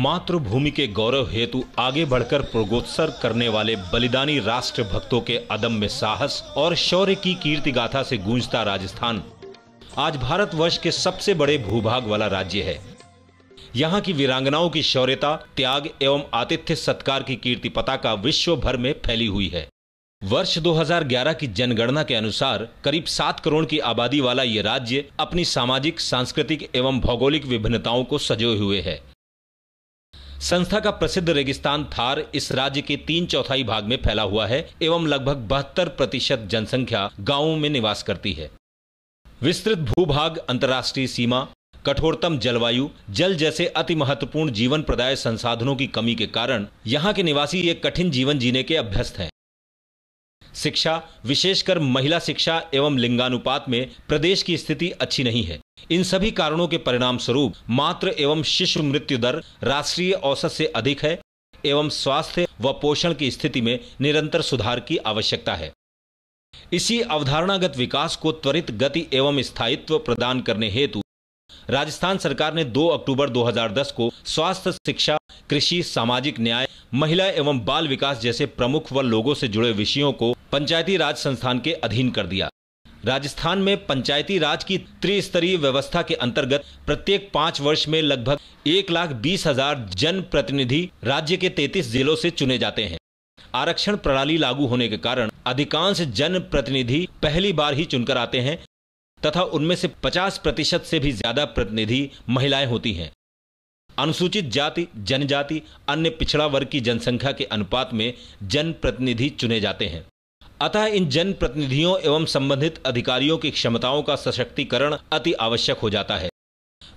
मातृभूमि के गौरव हेतु आगे बढ़कर प्रोगोत्सर करने वाले बलिदानी राष्ट्र भक्तों के अदम्य साहस और शौर्य की कीर्ति गाथा से गूंजता राजस्थान आज भारतवर्ष के सबसे बड़े भूभाग वाला राज्य है। यहाँ की वीरांगनाओं की शौर्यता, त्याग एवं आतिथ्य सत्कार की कीर्ति पताका विश्व भर में फैली हुई है। वर्ष 2011 की जनगणना के अनुसार करीब 7 करोड़ की आबादी वाला ये राज्य अपनी सामाजिक, सांस्कृतिक एवं भौगोलिक विभिन्नताओं को सजोए हुए है। संस्था का प्रसिद्ध रेगिस्तान थार इस राज्य के 3/4 भाग में फैला हुआ है एवं लगभग 72% जनसंख्या गांवों में निवास करती है। विस्तृत भूभाग, अंतर्राष्ट्रीय सीमा, कठोरतम जलवायु, जल जैसे अति महत्वपूर्ण जीवन प्रदाय संसाधनों की कमी के कारण यहाँ के निवासी एक कठिन जीवन जीने के अभ्यस्त हैं। शिक्षा, विशेषकर महिला शिक्षा एवं लिंगानुपात में प्रदेश की स्थिति अच्छी नहीं है। इन सभी कारणों के परिणाम स्वरूप मातृ एवं शिशु मृत्यु दर राष्ट्रीय औसत से अधिक है एवं स्वास्थ्य व पोषण की स्थिति में निरंतर सुधार की आवश्यकता है। इसी अवधारणागत विकास को त्वरित गति एवं स्थायित्व प्रदान करने हेतु राजस्थान सरकार ने 2 अक्टूबर 2010 को स्वास्थ्य, शिक्षा, कृषि, सामाजिक न्याय, महिला एवं बाल विकास जैसे प्रमुख व लोगों से जुड़े विषयों को पंचायती राज संस्थान के अधीन कर दिया। राजस्थान में पंचायती राज की त्रिस्तरीय व्यवस्था के अंतर्गत प्रत्येक 5 वर्ष में लगभग 1,20,000 जन प्रतिनिधि राज्य के 33 जिलों से चुने जाते हैं। आरक्षण प्रणाली लागू होने के कारण अधिकांश जन प्रतिनिधि पहली बार ही चुनकर आते हैं तथा उनमें से 50% से भी ज्यादा प्रतिनिधि महिलाएं होती हैं। अनुसूचित जाति, जनजाति, अन्य पिछड़ा वर्ग की जनसंख्या के अनुपात में जन प्रतिनिधि चुने जाते हैं। अतः इन जन प्रतिनिधियों एवं संबंधित अधिकारियों की क्षमताओं का सशक्तिकरण अति आवश्यक हो जाता है,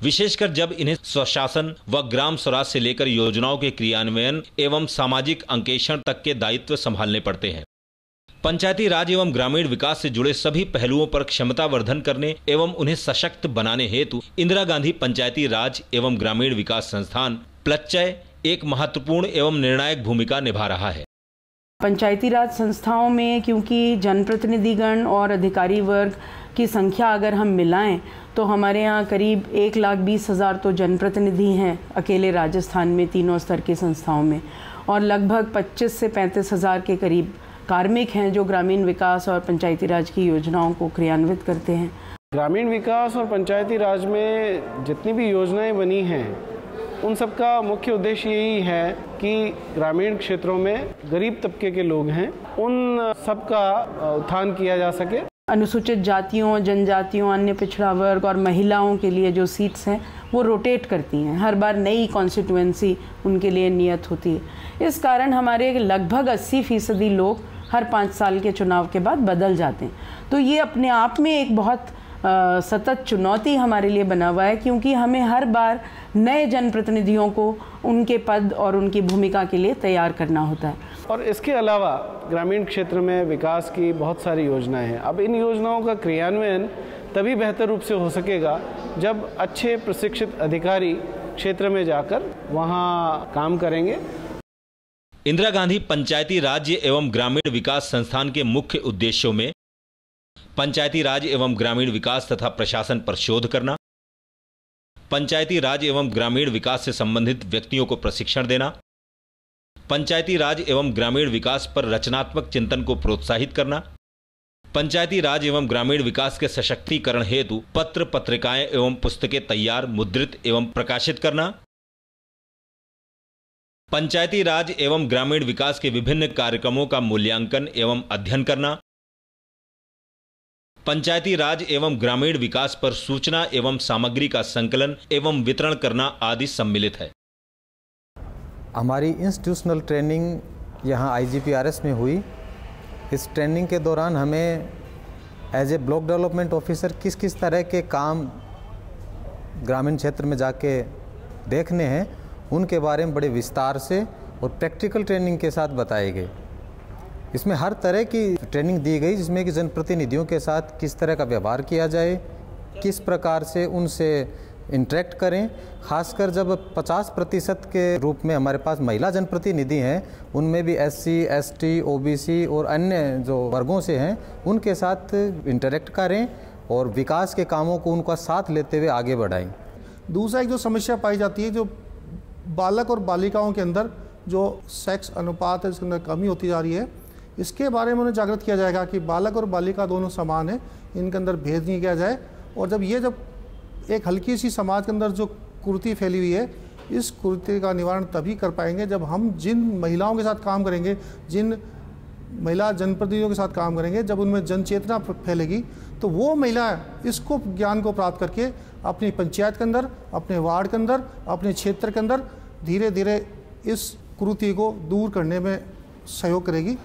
विशेषकर जब इन्हें स्वशासन व ग्राम स्वराज से लेकर योजनाओं के क्रियान्वयन एवं सामाजिक अंकेक्षण तक के दायित्व संभालने पड़ते हैं। पंचायती राज एवं ग्रामीण विकास से जुड़े सभी पहलुओं पर क्षमता वर्धन करने एवं उन्हें सशक्त बनाने हेतु इंदिरा गांधी पंचायती राज एवं ग्रामीण विकास संस्थान प्लच्चय एक महत्वपूर्ण एवं निर्णायक भूमिका निभा रहा है। पंचायती राज संस्थाओं में क्योंकि जनप्रतिनिधिगण और अधिकारी वर्ग की संख्या अगर हम मिलाएं तो हमारे यहाँ करीब 1,20,000 तो जनप्रतिनिधि हैं अकेले राजस्थान में तीनों स्तर की संस्थाओं में, और लगभग 25 से 35,000 के करीब कार्मिक हैं जो ग्रामीण विकास और पंचायती राज की योजनाओं को क्रियान्वित करते हैं। ग्रामीण विकास और पंचायती राज में जितनी भी योजनाएं बनी हैं उन सबका मुख्य उद्देश्य यही है कि ग्रामीण क्षेत्रों में गरीब तबके के लोग हैं उन सबका उत्थान किया जा सके। अनुसूचित जातियों, जनजातियों, अन्य पिछड़ा वर्ग और महिलाओं के लिए जो सीट्स हैं वो रोटेट करती हैं, हर बार नई कॉन्स्टिट्यूएंसी उनके लिए नियत होती है। इस कारण हमारे लगभग 80% लोग हर 5 साल के चुनाव के बाद बदल जाते हैं। तो ये अपने आप में एक बहुत सतत चुनौती हमारे लिए बना हुआ है, क्योंकि हमें हर बार नए जनप्रतिनिधियों को उनके पद और उनकी भूमिका के लिए तैयार करना होता है। और इसके अलावा ग्रामीण क्षेत्र में विकास की बहुत सारी योजनाएं हैं। अब इन योजनाओं का क्रियान्वयन तभी बेहतर रूप से हो सकेगा जब अच्छे प्रशिक्षित अधिकारी क्षेत्र में जाकर वहाँ काम करेंगे। इंदिरा गांधी पंचायती राज्य एवं ग्रामीण विकास संस्थान के मुख्य उद्देश्यों में पंचायती राज एवं ग्रामीण विकास तथा प्रशासन पर शोध करना, पंचायती राज एवं ग्रामीण विकास से संबंधित व्यक्तियों को प्रशिक्षण देना, पंचायती राज एवं ग्रामीण विकास पर रचनात्मक चिंतन को प्रोत्साहित करना, पंचायती राज एवं ग्रामीण विकास के सशक्तिकरण हेतु पत्र, पत्रिकाएं एवं पुस्तकें तैयार, मुद्रित एवं प्रकाशित करना, पंचायती राज एवं ग्रामीण विकास के विभिन्न कार्यक्रमों का मूल्यांकन एवं अध्ययन करना, पंचायती राज एवं ग्रामीण विकास पर सूचना एवं सामग्री का संकलन एवं वितरण करना आदि सम्मिलित है। हमारी इंस्टीट्यूशनल ट्रेनिंग यहाँ IGPRS में हुई। इस ट्रेनिंग के दौरान हमें as a block development officer किस किस तरह के काम ग्रामीण क्षेत्र में जाके देखने हैं उनके बारे में बड़े विस्तार से और प्रैक्टिकल ट्रेनिंग के साथ बताए गए। इसमें हर तरह की ट्रेनिंग दी गई, जिसमें कि जनप्रतिनिधियों के साथ किस तरह का व्यवहार किया जाए, किस प्रकार से उनसे इंटरेक्ट करें। खासकर जब 50% के रूप में हमारे पास महिला जनप्रतिनिधि हैं, उनमें भी SC, ST, OBC और अन्य जो वर्गों से हैं, उनके साथ इंटरेक्ट करें और विकास के कामों को उनका साथ लेते हुए आगे बढ़ाएं। दूसरा एक जो समस्या पाई जाती है, जो बालक और बालिकाओं के अंदर जो सेक्स अनुपात है, इसके अंदर कमी होती जा रही है, इसके बारे में उन्हें जागृत किया जाएगा कि बालक और बालिका दोनों समान हैं, इनके अंदर भेद नहीं किया जाए। और जब एक हल्की सी समाज के अंदर जो कुरीति फैली हुई है, इस कुरीति का निवारण तभी कर पाएंगे जब हम जिन महिलाओं के साथ काम करेंगे, जिन महिला जनप्रतिनिधियों के साथ काम करेंगे, जब उनमें जन चेतना फैलेगी, तो वो महिला इसको ज्ञान को प्राप्त करके अपनी पंचायत के अंदर, अपने वार्ड के अंदर, अपने क्षेत्र के अंदर धीरे धीरे इस कुरीति को दूर करने में सहयोग करेगी।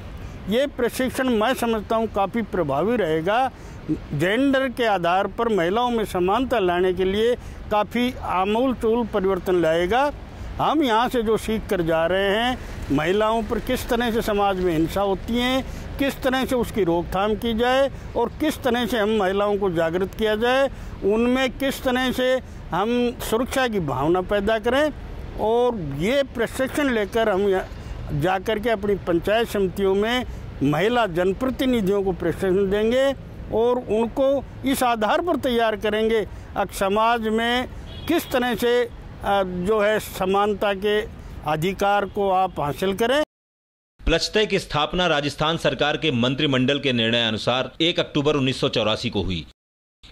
ये प्रशिक्षण मैं समझता हूँ काफ़ी प्रभावी रहेगा। जेंडर के आधार पर महिलाओं में समानता लाने के लिए काफ़ी आमूल चूल परिवर्तन लाएगा। हम यहाँ से जो सीख कर जा रहे हैं, महिलाओं पर किस तरह से समाज में हिंसा होती है, किस तरह से उसकी रोकथाम की जाए और किस तरह से हम महिलाओं को जागृत किया जाए, उनमें किस तरह से हम सुरक्षा की भावना पैदा करें। और ये प्रशिक्षण लेकर हम जाकर के अपनी पंचायत समितियों में महिला जनप्रतिनिधियों को प्रशिक्षण देंगे और उनको इस आधार पर तैयार करेंगे कि समाज में किस तरह से जो है समानता के अधिकार को आप हासिल करें। प्लचतय की स्थापना राजस्थान सरकार के मंत्रिमंडल के निर्णय अनुसार 1 अक्टूबर 1984 को हुई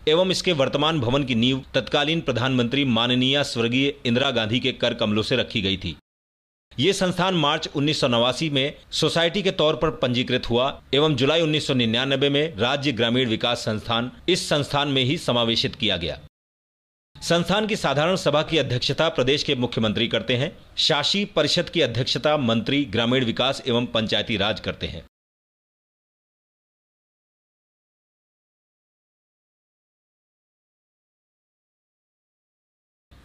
एवं इसके वर्तमान भवन की नींव तत्कालीन प्रधानमंत्री माननीय स्वर्गीय इंदिरा गांधी के कर कमलों से रखी गई थी। ये संस्थान मार्च 1989 में सोसाइटी के तौर पर पंजीकृत हुआ एवं जुलाई 1999 में राज्य ग्रामीण विकास संस्थान इस संस्थान में ही समावेशित किया गया। संस्थान की साधारण सभा की अध्यक्षता प्रदेश के मुख्यमंत्री करते हैं। शासी परिषद की अध्यक्षता मंत्री ग्रामीण विकास एवं पंचायती राज करते हैं।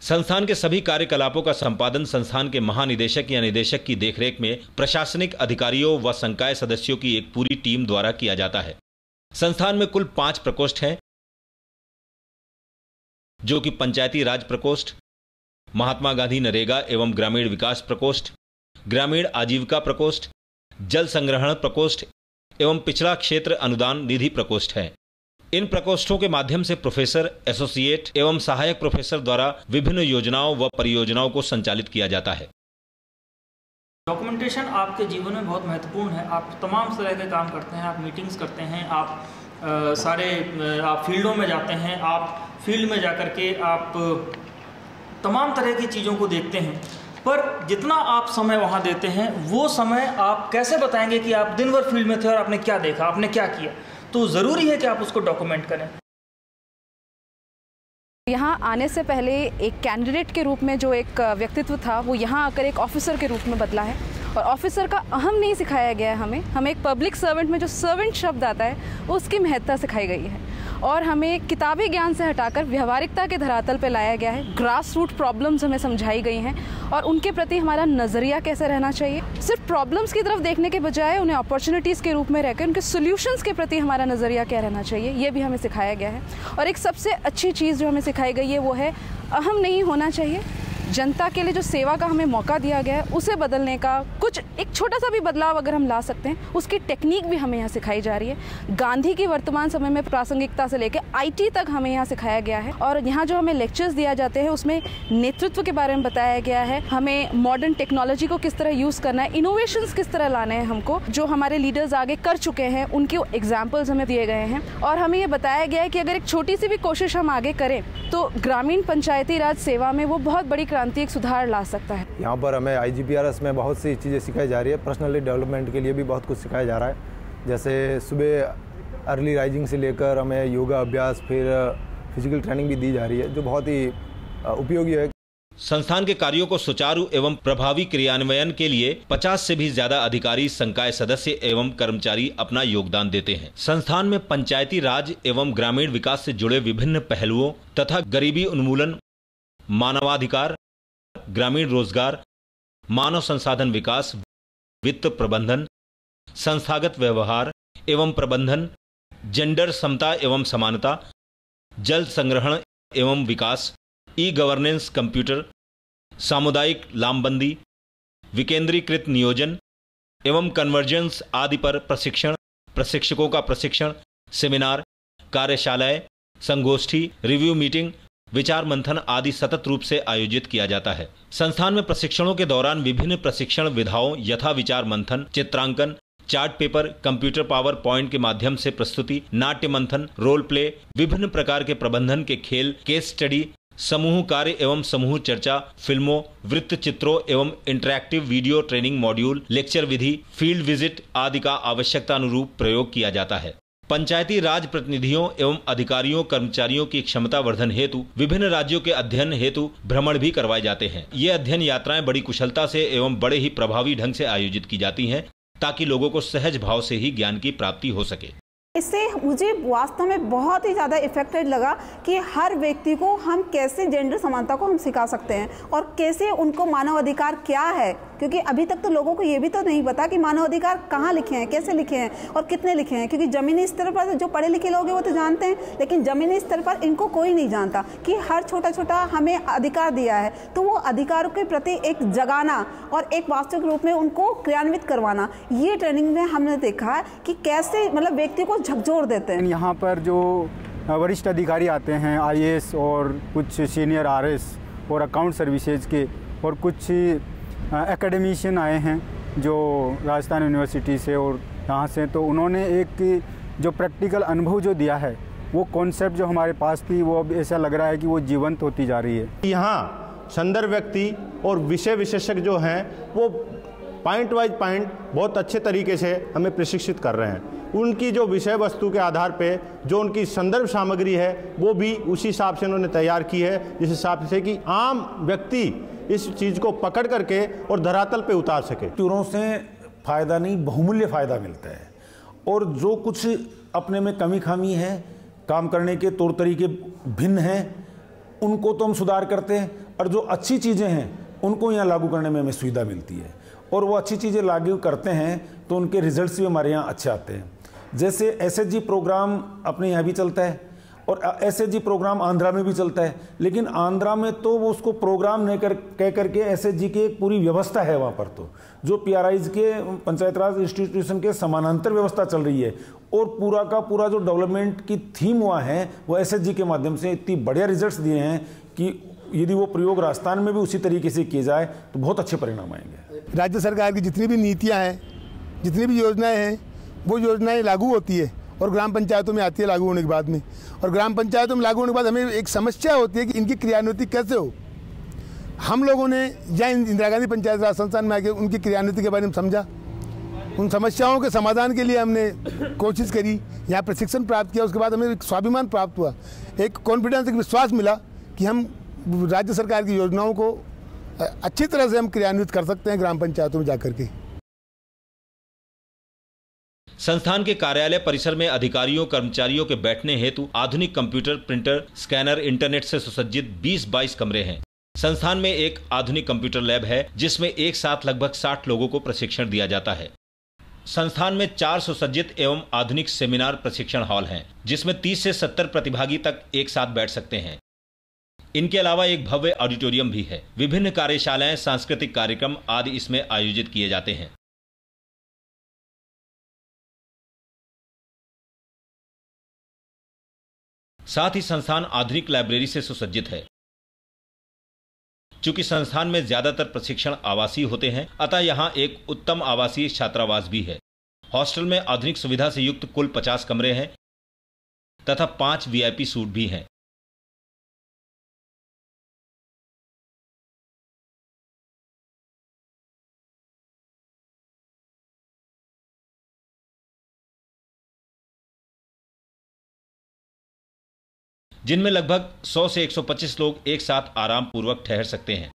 संस्थान के सभी कार्यकलापों का संपादन संस्थान के महानिदेशक या निदेशक की देखरेख में प्रशासनिक अधिकारियों व संकाय सदस्यों की एक पूरी टीम द्वारा किया जाता है। संस्थान में कुल 5 प्रकोष्ठ हैं, जो कि पंचायती राज प्रकोष्ठ, महात्मा गांधी नरेगा एवं ग्रामीण विकास प्रकोष्ठ, ग्रामीण आजीविका प्रकोष्ठ, जल संग्रहण प्रकोष्ठ एवं पिछड़ा क्षेत्र अनुदान निधि प्रकोष्ठ है। इन प्रकोष्ठों के माध्यम से प्रोफेसर, एसोसिएट एवं सहायक प्रोफेसर द्वारा विभिन्न योजनाओं व परियोजनाओं को संचालित किया जाता है। डॉक्यूमेंटेशन आपके जीवन में बहुत महत्वपूर्ण है। आप तमाम तरह के काम करते हैं, आप मीटिंग्स करते हैं, आप फील्डों में जाते हैं, आप फील्ड में जाकर के आप तमाम तरह की चीज़ों को देखते हैं, पर जितना आप समय वहाँ देते हैं वो समय आप कैसे बताएंगे कि आप दिन भर फील्ड में थे और आपने क्या देखा, आपने क्या किया। तो ज़रूरी है कि आप उसको डॉक्यूमेंट करें। यहाँ आने से पहले एक कैंडिडेट के रूप में जो एक व्यक्तित्व था, वो यहाँ आकर एक ऑफिसर के रूप में बदला है और ऑफिसर का अहम नहीं सिखाया गया है। हमें एक पब्लिक सर्वेंट में जो सर्वेंट शब्द आता है उसकी महत्ता सिखाई गई है और हमें किताबी ज्ञान से हटाकर व्यवहारिकता के धरातल पर लाया गया है। ग्रास रूट प्रॉब्लम्स हमें समझाई गई हैं और उनके प्रति हमारा नज़रिया कैसे रहना चाहिए। सिर्फ प्रॉब्लम्स की तरफ देखने के बजाय उन्हें अपॉर्चुनिटीज़ के रूप में रहकर उनके सोल्यूशंस के प्रति हमारा नज़रिया क्या रहना चाहिए, ये भी हमें सिखाया गया है। और एक सबसे अच्छी चीज़ जो हमें सिखाई गई है वो है अहम नहीं होना चाहिए। जनता के लिए जो सेवा का हमें मौका दिया गया है उसे बदलने का कुछ एक छोटा सा भी बदलाव अगर हम ला सकते हैं, उसकी टेक्निक भी हमें यहाँ सिखाई जा रही है। गांधी की वर्तमान समय में प्रासंगिकता से लेकर IT तक हमें यहाँ सिखाया गया है और यहाँ जो हमें लेक्चर्स दिया जाते हैं उसमें नेतृत्व के बारे में बताया गया है, हमें मॉडर्न टेक्नोलॉजी को किस तरह यूज़ करना है, इनोवेशंस किस तरह लाने हैं हमको, जो हमारे लीडर्स आगे कर चुके हैं उनके एग्जाम्पल्स हमें दिए गए हैं। और हमें ये बताया गया है कि अगर एक छोटी सी भी कोशिश हम आगे करें तो ग्रामीण पंचायती राज सेवा में वो बहुत बड़ी क्रांति, एक सुधार ला सकता है। यहाँ पर हमें IGPRS में बहुत सी चीज़ें सिखाई जा रही है। पर्सनली डेवलपमेंट के लिए भी बहुत कुछ सिखाया जा रहा है, जैसे सुबह अर्ली राइजिंग से लेकर हमें योगा अभ्यास, फिर फिजिकल ट्रेनिंग भी दी जा रही है, जो बहुत ही उपयोगी है। संस्थान के कार्यों को सुचारू एवं प्रभावी क्रियान्वयन के लिए 50 से भी ज्यादा अधिकारी, संकाय सदस्य एवं कर्मचारी अपना योगदान देते हैं। संस्थान में पंचायती राज एवं ग्रामीण विकास से जुड़े विभिन्न पहलुओं तथा गरीबी उन्मूलन, मानवाधिकार, ग्रामीण रोजगार, मानव संसाधन विकास, वित्त प्रबंधन, संस्थागत व्यवहार एवं प्रबंधन, जेंडर समता एवं समानता, जल संग्रहण एवं विकास, ई गवर्नेंस, कंप्यूटर, सामुदायिक लामबंदी, विकेंद्रीकृत नियोजन एवं कन्वर्जेंस आदि पर प्रशिक्षण, प्रशिक्षकों का प्रशिक्षण, सेमिनार, कार्यशालाएं, संगोष्ठी, रिव्यू मीटिंग, विचार मंथन आदि सतत रूप से आयोजित किया जाता है। संस्थान में प्रशिक्षणों के दौरान विभिन्न प्रशिक्षण विधाओं यथा विचार मंथन, चित्रांकन, chart paper, computer power point के माध्यम से प्रस्तुति, नाट्य मंथन, रोल प्ले, विभिन्न प्रकार के प्रबंधन के खेल, केस स्टडी, समूह कार्य एवं समूह चर्चा, फिल्मों, वृत्त चित्रों एवं interactive video training module, lecture विधि, फील्ड विजिट आदि का आवश्यकता अनुरूप प्रयोग किया जाता है। पंचायती राज प्रतिनिधियों एवं अधिकारियों कर्मचारियों की क्षमता वर्धन हेतु विभिन्न राज्यों के अध्ययन हेतु भ्रमण भी करवाए जाते हैं। ये अध्ययन यात्राएं बड़ी कुशलता से एवं बड़े ही प्रभावी ढंग से आयोजित की जाती हैं ताकि लोगों को सहज भाव से ही ज्ञान की प्राप्ति हो सके। इससे मुझे वास्तव में बहुत ही ज़्यादा इफेक्टेड लगा कि हर व्यक्ति को हम कैसे जेंडर समानता को हम सिखा सकते हैं और कैसे उनको मानव अधिकार क्या है, क्योंकि अभी तक तो लोगों को ये भी तो नहीं पता कि मानव अधिकार कहाँ लिखे हैं, कैसे लिखे हैं और कितने लिखे हैं। क्योंकि ज़मीनी स्तर पर जो पढ़े लिखे लोग हैं वो तो जानते हैं, लेकिन ज़मीनी स्तर पर इनको कोई नहीं जानता कि हर छोटा छोटा हमें अधिकार दिया है। तो वो अधिकारों के प्रति एक जगाना और एक वास्तविक रूप में उनको क्रियान्वित करवाना, ये ट्रेनिंग में हमने देखा है कि कैसे मतलब व्यक्ति को झकझोर देते हैं। यहाँ पर जो वरिष्ठ अधिकारी आते हैं, IAS और कुछ सीनियर RS और अकाउंट सर्विसेज के और कुछ एकेडमिशियन आए हैं जो राजस्थान यूनिवर्सिटी से और यहाँ से, तो उन्होंने एक जो प्रैक्टिकल अनुभव जो दिया है, वो कॉन्सेप्ट जो हमारे पास थी वो अब ऐसा लग रहा है कि वो जीवंत होती जा रही है। यहाँ संदर्भ व्यक्ति और विषय विशेषज्ञ जो हैं वो पॉइंट वाइज पॉइंट बहुत अच्छे तरीके से हमें प्रशिक्षित कर रहे हैं। उनकी जो विषय वस्तु के आधार पे जो उनकी संदर्भ सामग्री है वो भी उसी हिसाब से उन्होंने तैयार की है, जिस हिसाब से कि आम व्यक्ति इस चीज़ को पकड़ करके और धरातल पे उतार सके। चोरों से फ़ायदा नहीं, बहुमूल्य फ़ायदा मिलता है और जो कुछ अपने में कमी खामी है, काम करने के तौर तरीके भिन्न हैं, उनको तो हम सुधार करते हैं और जो अच्छी चीज़ें हैं उनको यहाँ लागू करने में हमें सुविधा मिलती है और वो अच्छी चीज़ें लागू करते हैं तो उनके रिजल्ट्स भी हमारे यहाँ अच्छे आते हैं। जैसे SHG प्रोग्राम अपने यहाँ भी चलता है और SHG प्रोग्राम आंध्रा में भी चलता है, लेकिन आंध्रा में तो वो उसको प्रोग्राम नहीं कह करके SHG की एक पूरी व्यवस्था है वहाँ पर, तो जो PRIs के पंचायत राज इंस्टीट्यूशन के समानांतर व्यवस्था चल रही है और पूरा का पूरा जो डेवलपमेंट की थीम हुआ है वो SHG के माध्यम से इतनी बढ़िया रिजल्ट्स दिए हैं कि यदि वो प्रयोग राजस्थान में भी उसी तरीके से किए जाए तो बहुत अच्छे परिणाम आएंगे। राज्य सरकार की जितनी भी नीतियाँ हैं, जितनी भी योजनाएँ हैं, वो योजनाएं लागू होती है और ग्राम पंचायतों में आती है लागू होने के बाद में, और ग्राम पंचायतों में लागू होने के बाद हमें एक समस्या होती है कि इनकी क्रियान्विति कैसे हो। हम लोगों ने या इंदिरा गांधी पंचायत राज संस्थान में आके उनकी क्रियान्विति के बारे में समझा, उन समस्याओं के समाधान के लिए हमने कोशिश करी, यहाँ प्रशिक्षण प्राप्त किया। उसके बाद हमें एक स्वाभिमान प्राप्त हुआ, एक कॉन्फिडेंस, एक विश्वास मिला कि हम राज्य सरकार की योजनाओं को अच्छी तरह से हम क्रियान्वित कर सकते हैं ग्राम पंचायतों में जाकर के। संस्थान के कार्यालय परिसर में अधिकारियों कर्मचारियों के बैठने हेतु आधुनिक कंप्यूटर, प्रिंटर, स्कैनर, इंटरनेट से सुसज्जित 20-22 कमरे हैं। संस्थान में एक आधुनिक कंप्यूटर लैब है जिसमें एक साथ लगभग 60 लोगों को प्रशिक्षण दिया जाता है। संस्थान में 4 सुसज्जित एवं आधुनिक सेमिनार प्रशिक्षण हॉल हैं जिसमें 30 से 70 प्रतिभागी तक एक साथ बैठ सकते हैं। इनके अलावा एक भव्य ऑडिटोरियम भी है। विभिन्न कार्यशालाएं, सांस्कृतिक कार्यक्रम आदि इसमें आयोजित किए जाते हैं। साथ ही संस्थान आधुनिक लाइब्रेरी से सुसज्जित है। चूंकि संस्थान में ज्यादातर प्रशिक्षण आवासीय होते हैं, अतः यहां एक उत्तम आवासीय छात्रावास भी है। हॉस्टल में आधुनिक सुविधा से युक्त कुल 50 कमरे हैं तथा 5 VIP सूट भी हैं। जिनमें लगभग 100 से 125 लोग एक साथ आराम पूर्वक ठहर सकते हैं।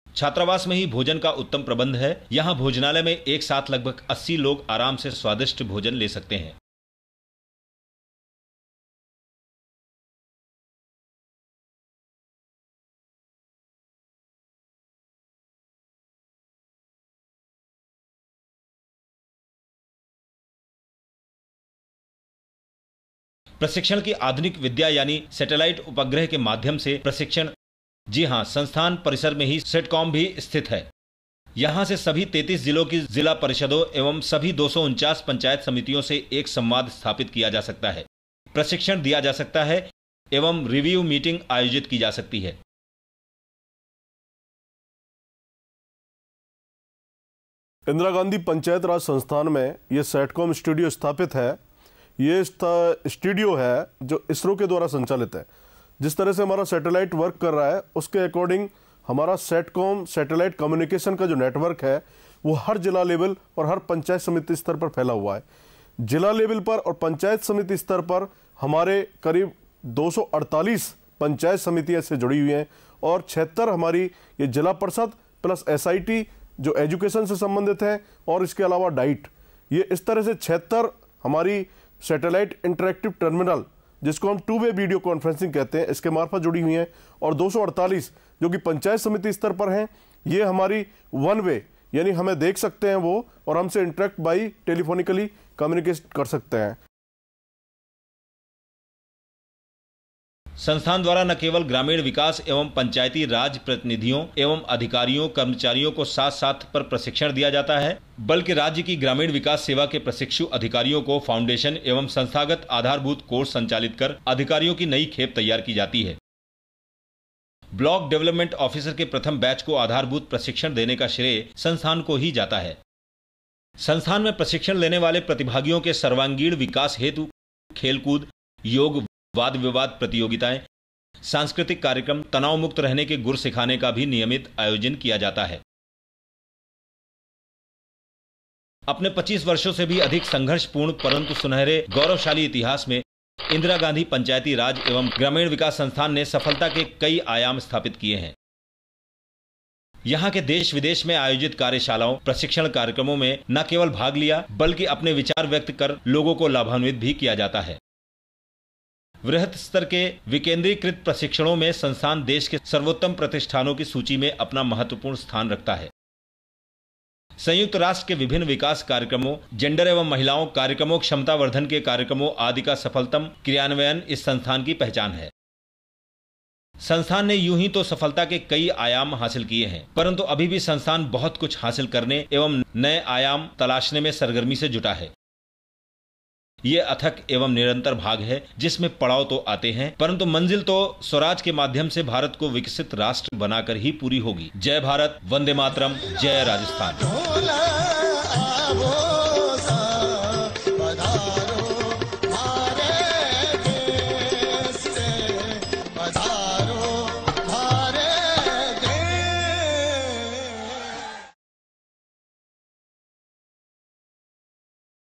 छात्रावास में ही भोजन का उत्तम प्रबंध है। यहां भोजनालय में एक साथ लगभग 80 लोग आराम से स्वादिष्ट भोजन ले सकते हैं। प्रशिक्षण की आधुनिक विद्या यानी सैटेलाइट उपग्रह के माध्यम से प्रशिक्षण। जी हां, संस्थान परिसर में ही सेटकॉम भी स्थित है। यहां से सभी 33 जिलों की जिला परिषदों एवं सभी 249 पंचायत समितियों से एक संवाद स्थापित किया जा सकता है, प्रशिक्षण दिया जा सकता है एवं रिव्यू मीटिंग आयोजित की जा सकती है। इंदिरा गांधी पंचायत राज संस्थान में ये सेटकॉम स्टूडियो स्थापित है। ये स्टूडियो है जो इसरो के द्वारा संचालित है। जिस तरह से हमारा सैटेलाइट वर्क कर रहा है उसके अकॉर्डिंग हमारा सेटकॉम सैटेलाइट कम्युनिकेशन का जो नेटवर्क है वो हर जिला लेवल और हर पंचायत समिति स्तर पर फैला हुआ है। जिला लेवल पर और पंचायत समिति स्तर पर हमारे करीब 248 पंचायत समितियां इससे जुड़ी हुई हैं और 76 हमारी ये जिला परिषद प्लस SIT जो एजुकेशन से संबंधित है और इसके अलावा डाइट, ये इस तरह से 76 हमारी सैटेलाइट इंटरेक्टिव टर्मिनल जिसको हम 2 वे वीडियो कॉन्फ्रेंसिंग कहते हैं इसके मार्फत जुड़ी हुई हैं और 248 जो कि पंचायत समिति स्तर पर हैं ये हमारी 1 वे यानी हमें देख सकते हैं वो और हमसे इंटरेक्ट बाई टेलीफोनिकली कम्युनिकेट कर सकते हैं। संस्थान द्वारा न केवल ग्रामीण विकास एवं पंचायती राज प्रतिनिधियों एवं अधिकारियों कर्मचारियों को साथ साथ पर प्रशिक्षण दिया जाता है, बल्कि राज्य की ग्रामीण विकास सेवा के प्रशिक्षु अधिकारियों को फाउंडेशन एवं संस्थागत आधारभूत कोर्स संचालित कर अधिकारियों की नई खेप तैयार की जाती है। ब्लॉक डेवलपमेंट ऑफिसर के प्रथम बैच को आधारभूत प्रशिक्षण देने का श्रेय संस्थान को ही जाता है। संस्थान में प्रशिक्षण लेने वाले प्रतिभागियों के सर्वांगीण विकास हेतु खेलकूद, योग, वाद विवाद प्रतियोगिताएं, सांस्कृतिक कार्यक्रम, तनाव मुक्त रहने के गुर सिखाने का भी नियमित आयोजन किया जाता है। अपने 25 वर्षों से भी अधिक संघर्षपूर्ण परंतु सुनहरे गौरवशाली इतिहास में इंदिरा गांधी पंचायती राज एवं ग्रामीण विकास संस्थान ने सफलता के कई आयाम स्थापित किए हैं। यहाँ के देश विदेश में आयोजित कार्यशालाओं, प्रशिक्षण कार्यक्रमों में न केवल भाग लिया बल्कि अपने विचार व्यक्त कर लोगों को लाभान्वित भी किया जाता है। वृहत स्तर के विकेंद्रीकृत प्रशिक्षणों में संस्थान देश के सर्वोत्तम प्रतिष्ठानों की सूची में अपना महत्वपूर्ण स्थान रखता है। संयुक्त राष्ट्र के विभिन्न विकास कार्यक्रमों, जेंडर एवं महिलाओं कार्यक्रमों, क्षमता वर्धन के कार्यक्रमों आदि का सफलतम क्रियान्वयन इस संस्थान की पहचान है। संस्थान ने यूं ही तो सफलता के कई आयाम हासिल किए हैं, परंतु अभी भी संस्थान बहुत कुछ हासिल करने एवं नए आयाम तलाशने में सरगर्मी से जुटा है। ये अथक एवं निरंतर भाग है जिसमें पड़ाव तो आते हैं परंतु मंजिल तो स्वराज के माध्यम से भारत को विकसित राष्ट्र बनाकर ही पूरी होगी। जय भारत, वंदे मातरम, जय राजस्थान।